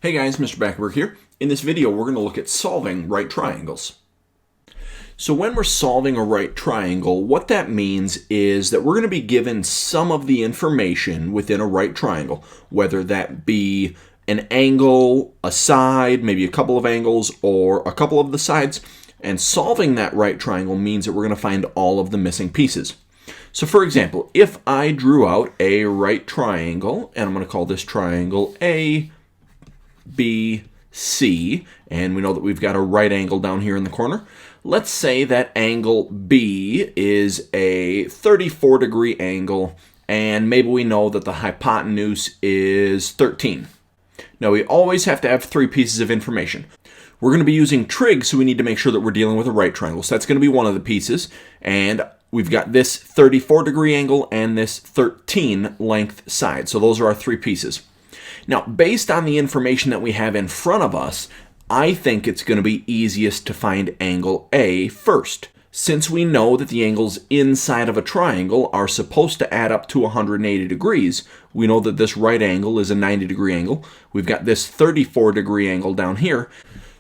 Hey guys, Mr. Backerberg here. In this video, we're going to look at solving right triangles. So when we're solving a right triangle, what that means is that we're going to be given some of the information within a right triangle, whether that be an angle, a side, maybe a couple of angles, or a couple of the sides. And solving that right triangle means that we're going to find all of the missing pieces. So for example, if I drew out a right triangle, and I'm going to call this triangle A, B, C, and we know that we've got a right angle down here in the corner. Let's say that angle B is a 34-degree angle, and maybe we know that the hypotenuse is 13. Now, we always have to have three pieces of information. We're going to be using trig, so we need to make sure that we're dealing with a right triangle. So that's going to be one of the pieces, and we've got this 34-degree angle and this 13 length side. So those are our three pieces. Now, based on the information that we have in front of us, I think it's going to be easiest to find angle A first. Since we know that the angles inside of a triangle are supposed to add up to 180 degrees, we know that this right angle is a 90-degree angle. We've got this 34-degree angle down here.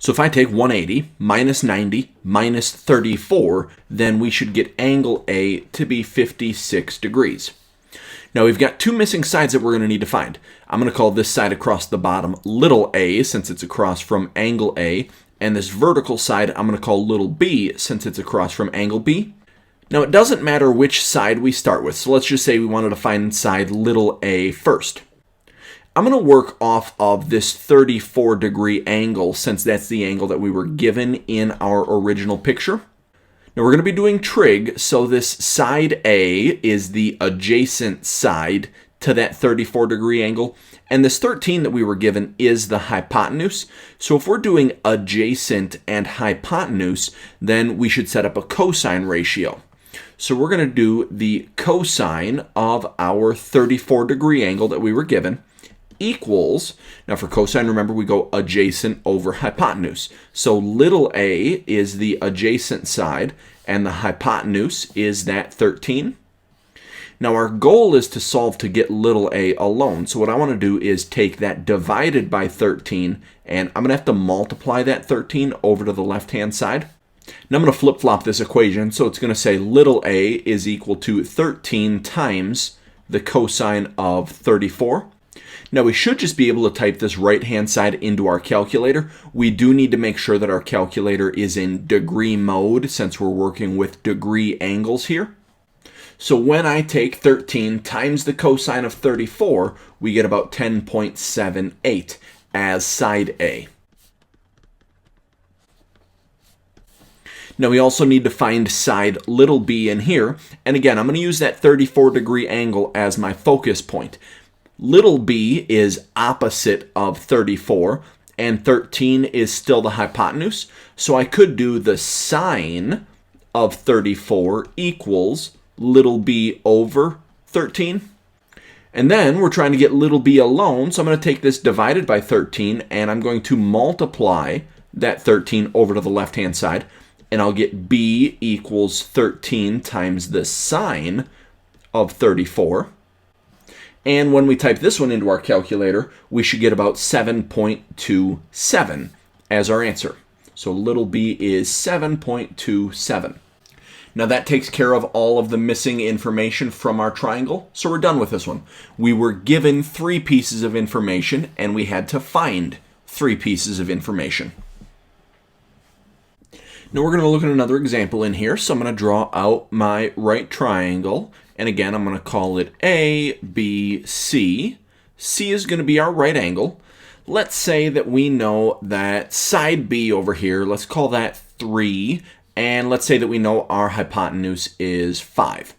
So if I take 180 minus 90 minus 34, then we should get angle A to be 56 degrees. Now we've got two missing sides that we're going to need to find. I'm going to call this side across the bottom little a, since it's across from angle A, and this vertical side I'm going to call little b, since it's across from angle B. Now it doesn't matter which side we start with, so let's just say we wanted to find side little a first. I'm going to work off of this 34-degree angle, since that's the angle that we were given in our original picture. Now we're going to be doing trig, so this side A is the adjacent side to that 34-degree angle, and this 13 that we were given is the hypotenuse. So if we're doing adjacent and hypotenuse, then we should set up a cosine ratio. So we're going to do the cosine of our 34-degree angle that we were given equals, now for cosine, remember we go adjacent over hypotenuse. So little a is the adjacent side, and the hypotenuse is that 13. Now our goal is to solve to get little a alone. So what I want to do is take that divided by 13, and I'm going to have to multiply that 13 over to the left-hand side. Now I'm going to flip-flop this equation, so it's going to say little a is equal to 13 times the cosine of 34. Now we should just be able to type this right-hand side into our calculator. We do need to make sure that our calculator is in degree mode, since we're working with degree angles here. So when I take 13 times the cosine of 34, we get about 10.78 as side A. Now we also need to find side little b in here. And again, I'm going to use that 34-degree angle as my focus point. Little b is opposite of 34, and 13 is still the hypotenuse. So I could do the sine of 34 equals little b over 13. And then we're trying to get little b alone, so I'm going to take this divided by 13, and I'm going to multiply that 13 over to the left-hand side, and I'll get b equals 13 times the sine of 34. And when we type this one into our calculator, we should get about 7.27 as our answer. So little b is 7.27. Now that takes care of all of the missing information from our triangle, so we're done with this one. We were given three pieces of information, and we had to find three pieces of information. Now we're going to look at another example in here, so I'm going to draw out my right triangle. And again, I'm going to call it A, B, C. C is going to be our right angle. Let's say that we know that side B over here, let's call that 3. And let's say that we know our hypotenuse is 5.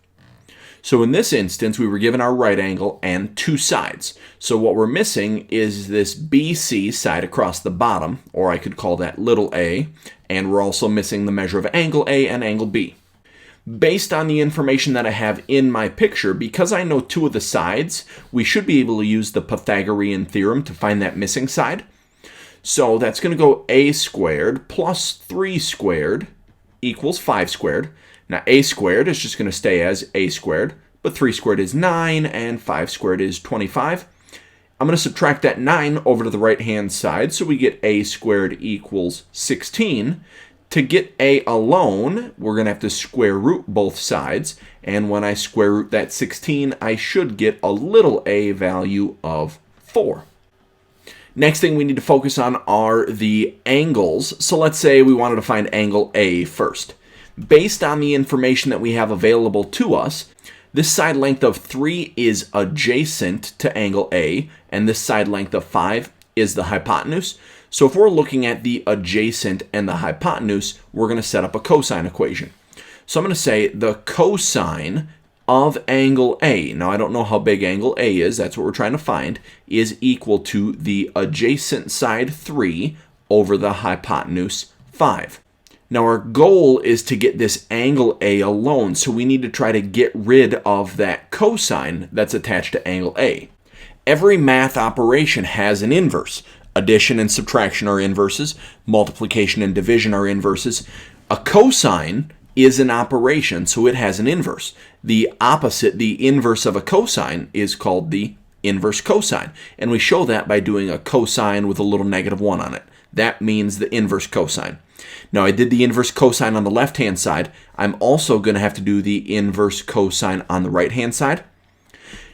So in this instance, we were given our right angle and two sides. So what we're missing is this BC side across the bottom, or I could call that little a. And we're also missing the measure of angle A and angle B. Based on the information that I have in my picture, because I know two of the sides, we should be able to use the Pythagorean theorem to find that missing side. So that's going to go a squared plus 3 squared equals 5 squared. Now a squared is just going to stay as a squared, but 3 squared is 9 and 5 squared is 25. I'm going to subtract that 9 over to the right-hand side, so we get a squared equals 16. To get a alone, we're going to have to square root both sides, and when I square root that 16, I should get a little a value of 4. Next thing we need to focus on are the angles. So let's say we wanted to find angle A first. Based on the information that we have available to us, this side length of 3 is adjacent to angle A, and this side length of 5 is the hypotenuse. So if we're looking at the adjacent and the hypotenuse, we're going to set up a cosine equation. So I'm going to say the cosine of angle A, now I don't know how big angle A is, that's what we're trying to find, is equal to the adjacent side 3 over the hypotenuse 5. Now our goal is to get this angle A alone, so we need to try to get rid of that cosine that's attached to angle A. Every math operation has an inverse. Addition and subtraction are inverses. Multiplication and division are inverses. A cosine is an operation, so it has an inverse. The opposite, the inverse of a cosine, is called the inverse cosine. And we show that by doing a cosine with a little -1 on it. That means the inverse cosine. Now I did the inverse cosine on the left-hand side. I'm also going to have to do the inverse cosine on the right-hand side.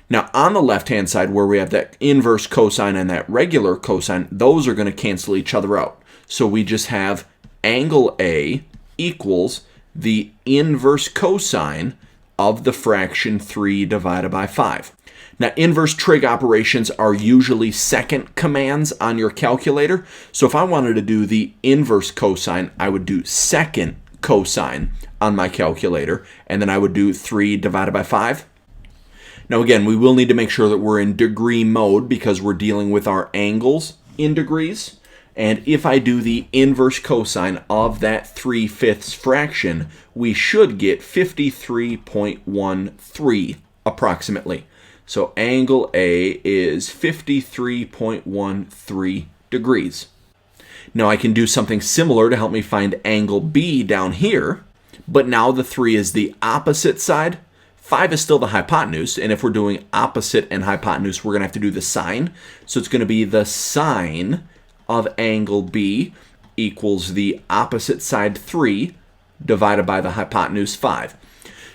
Now on the left-hand side, where we have that inverse cosine and that regular cosine, those are going to cancel each other out. So we just have angle A equals the inverse cosine of the fraction 3 divided by 5. Now, inverse trig operations are usually second commands on your calculator. So if I wanted to do the inverse cosine, I would do second cosine on my calculator, and then I would do 3 divided by 5. Now again, we will need to make sure that we're in degree mode because we're dealing with our angles in degrees. And if I do the inverse cosine of that 3/5 fraction, we should get 53.13 approximately. So angle A is 53.13 degrees. Now I can do something similar to help me find angle B down here, but now the 3 is the opposite side. 5 is still the hypotenuse, and if we're doing opposite and hypotenuse, we're going to have to do the sine. So it's going to be the sine of angle B equals the opposite side 3 divided by the hypotenuse 5.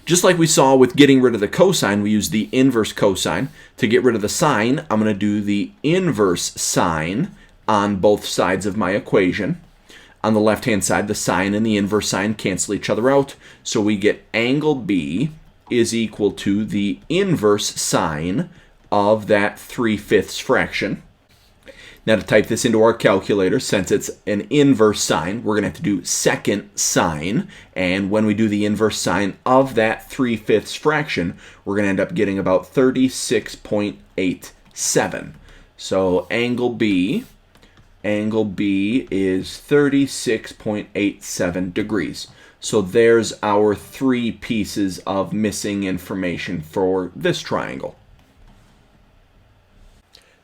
Just like we saw with getting rid of the cosine, we use the inverse cosine. To get rid of the sine, I'm going to do the inverse sine on both sides of my equation. On the left-hand side, the sine and the inverse sine cancel each other out. So we get angle B is equal to the inverse sine of that 3/5 fraction. Now to type this into our calculator, since it's an inverse sine, we're going to have to do second sine. And when we do the inverse sine of that 3/5 fraction, we're going to end up getting about 36.87. So angle B is 36.87 degrees. So there's our 3 pieces of missing information for this triangle.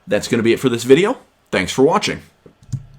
That's going to be it for this video. Thanks for watching.